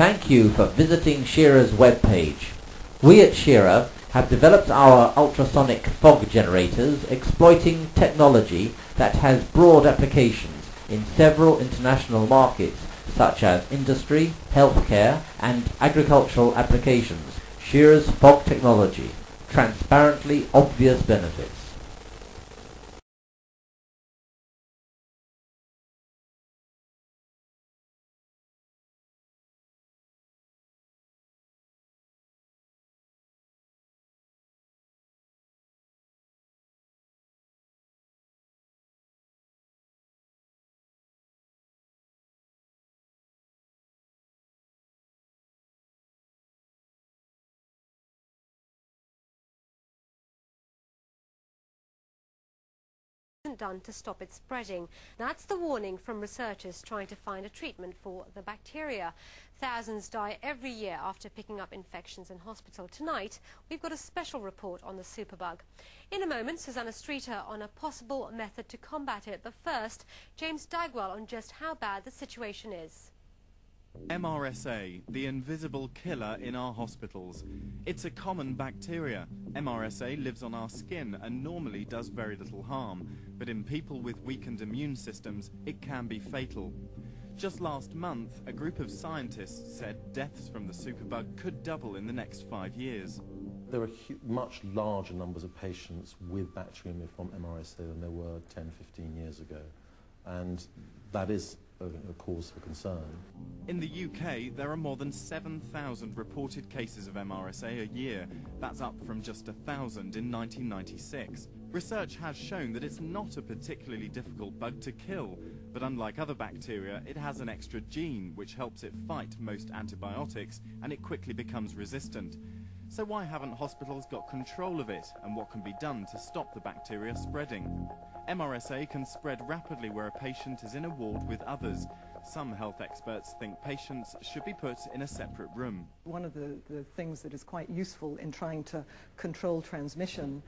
Thank you for visiting Shira's webpage. We at Shira have developed our ultrasonic fog generators exploiting technology that has broad applications in several international markets such as industry, healthcare and agricultural applications. Shira's fog technology. Transparently obvious benefits. Done to stop it spreading. That's the warning from researchers trying to find a treatment for the bacteria. Thousands die every year after picking up infections in hospital. Tonight, we've got a special report on the superbug. In a moment, Susanna Streeter on a possible method to combat it. But first, James Dagwell on just how bad the situation is. MRSA, the invisible killer in our hospitals. It's a common bacteria. MRSA lives on our skin and normally does very little harm, but in people with weakened immune systems, it can be fatal. Just last month, a group of scientists said deaths from the superbug could double in the next 5 years. There are much larger numbers of patients with bacteremia from MRSA than there were 10, 15 years ago, and that is a cause for concern. In the UK, there are more than 7,000 reported cases of MRSA a year. That's up from just 1,000 in 1996. Research has shown that it's not a particularly difficult bug to kill, but unlike other bacteria, it has an extra gene which helps it fight most antibiotics, and it quickly becomes resistant. So why haven't hospitals got control of it, and what can be done to stop the bacteria spreading? MRSA can spread rapidly where a patient is in a ward with others. Some health experts think patients should be put in a separate room. One of the things that is quite useful in trying to control transmission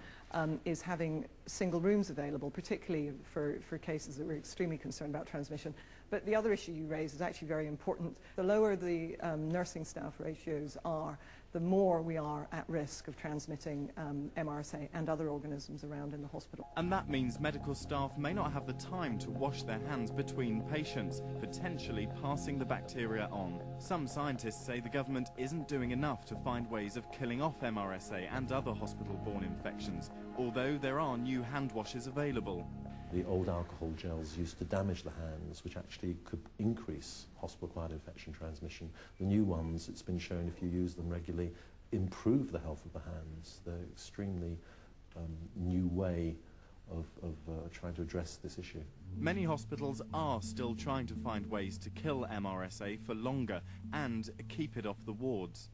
is having single rooms available, particularly for cases that we're extremely concerned about transmission. But the other issue you raise is actually very important. The lower the nursing staff ratios are, the more we are at risk of transmitting MRSA and other organisms around in the hospital. And that means medical staff may not have the time to wash their hands between patients, potentially passing the bacteria on. Some scientists say the government isn't doing enough to find ways of killing off MRSA and other hospital-borne infections, although there are new hand washes available. The old alcohol gels used to damage the hands, which actually could increase hospital-acquired infection transmission. The new ones, it's been shown if you use them regularly, improve the health of the hands. They're an extremely new way of trying to address this issue. Many hospitals are still trying to find ways to kill MRSA for longer and keep it off the wards.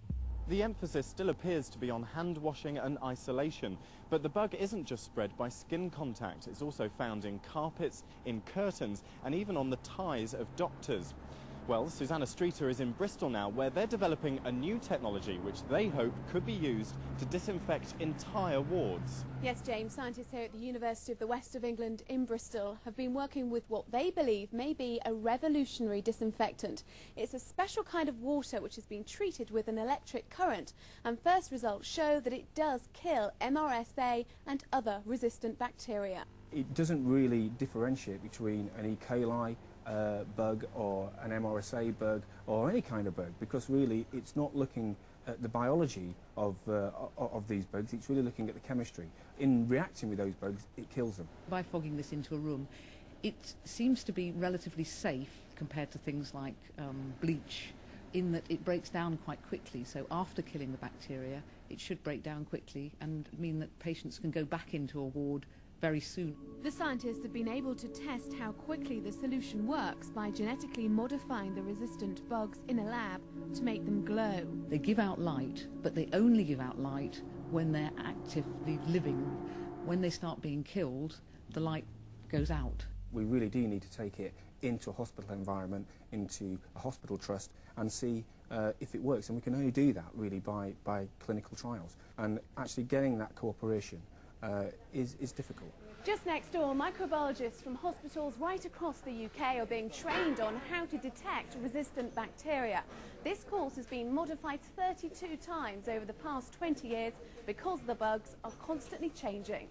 The emphasis still appears to be on hand washing and isolation, but the bug isn't just spread by skin contact. It's also found in carpets, in curtains, and even on the ties of doctors. Well, Susanna Streeter is in Bristol now, where they're developing a new technology which they hope could be used to disinfect entire wards. Yes, James, scientists here at the University of the West of England in Bristol have been working with what they believe may be a revolutionary disinfectant. It's a special kind of water which has been treated with an electric current, and first results show that it does kill MRSA and other resistant bacteria. It doesn't really differentiate between an E. coli bug or an MRSA bug or any kind of bug, because really it's not looking at the biology of these bugs, it's really looking at the chemistry. In reacting with those bugs, it kills them. By fogging this into a room, it seems to be relatively safe compared to things like bleach, in that it breaks down quite quickly. So after killing the bacteria, it should break down quickly and mean that patients can go back into a ward very soon. The scientists have been able to test how quickly the solution works by genetically modifying the resistant bugs in a lab to make them glow. They give out light, but they only give out light when they're actively living. When they start being killed, the light goes out. We really do need to take it into a hospital environment, into a hospital trust, and see if it works. And we can only do that really by clinical trials. And actually getting that cooperation is difficult. Just next door, microbiologists from hospitals right across the UK are being trained on how to detect resistant bacteria. This course has been modified 32 times over the past 20 years because the bugs are constantly changing.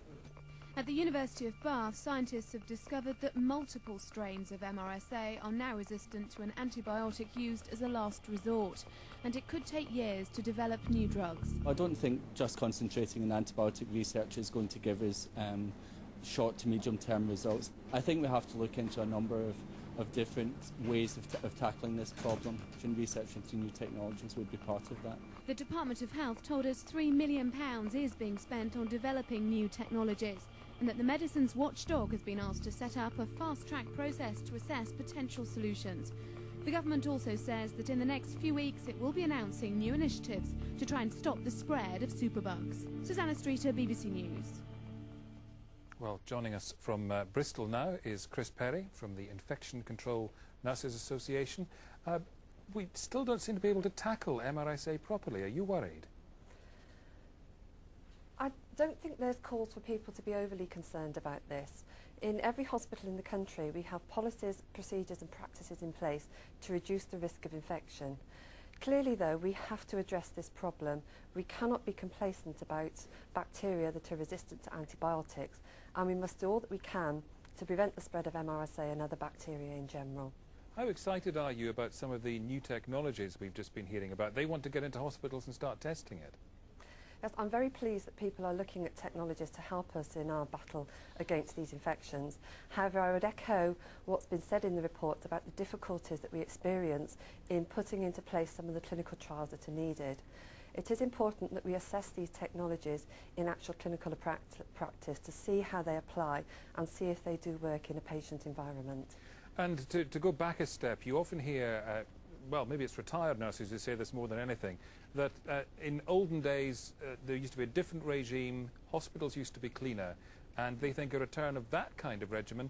At the University of Bath, scientists have discovered that multiple strains of MRSA are now resistant to an antibiotic used as a last resort, and it could take years to develop new drugs. I don't think just concentrating on antibiotic research is going to give us short to medium term results. I think we have to look into a number of different ways of tackling this problem, and research into new technologies would be part of that. The Department of Health told us £3 million is being spent on developing new technologies, and that the medicines watchdog has been asked to set up a fast-track process to assess potential solutions. The government also says that in the next few weeks it will be announcing new initiatives to try and stop the spread of superbugs. Susanna Streeter, BBC News. Well, joining us from Bristol now is Chris Perry from the Infection Control Nurses Association. We still don't seem to be able to tackle MRSA properly. Are you worried? I don't think there's cause for people to be overly concerned about this. In every hospital in the country, we have policies, procedures and practices in place to reduce the risk of infection. Clearly, though, we have to address this problem. We cannot be complacent about bacteria that are resistant to antibiotics, and we must do all that we can to prevent the spread of MRSA and other bacteria in general. How excited are you about some of the new technologies we've just been hearing about? They want to get into hospitals and start testing it. Yes, I'm very pleased that people are looking at technologies to help us in our battle against these infections. However, I would echo what's been said in the report about the difficulties that we experience in putting into place some of the clinical trials that are needed. It is important that we assess these technologies in actual clinical practice to see how they apply and see if they do work in a patient environment. And to go back a step, you often hear, well, maybe it's retired nurses who say this more than anything, that in olden days there used to be a different regime, hospitals used to be cleaner, and they think a return of that kind of regimen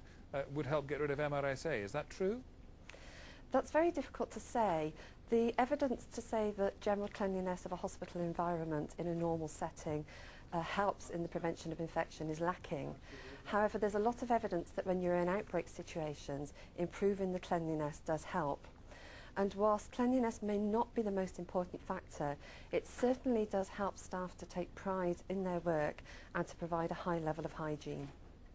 would help get rid of MRSA. Is that true? That's very difficult to say. The evidence to say that general cleanliness of a hospital environment in a normal setting helps in the prevention of infection is lacking. However, there's a lot of evidence that when you're in outbreak situations, improving the cleanliness does help. And whilst cleanliness may not be the most important factor, it certainly does help staff to take pride in their work and to provide a high level of hygiene.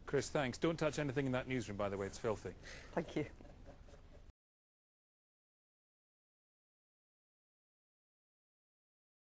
Chris, thanks. Don't touch anything in that newsroom, by the way. It's filthy. Thank you.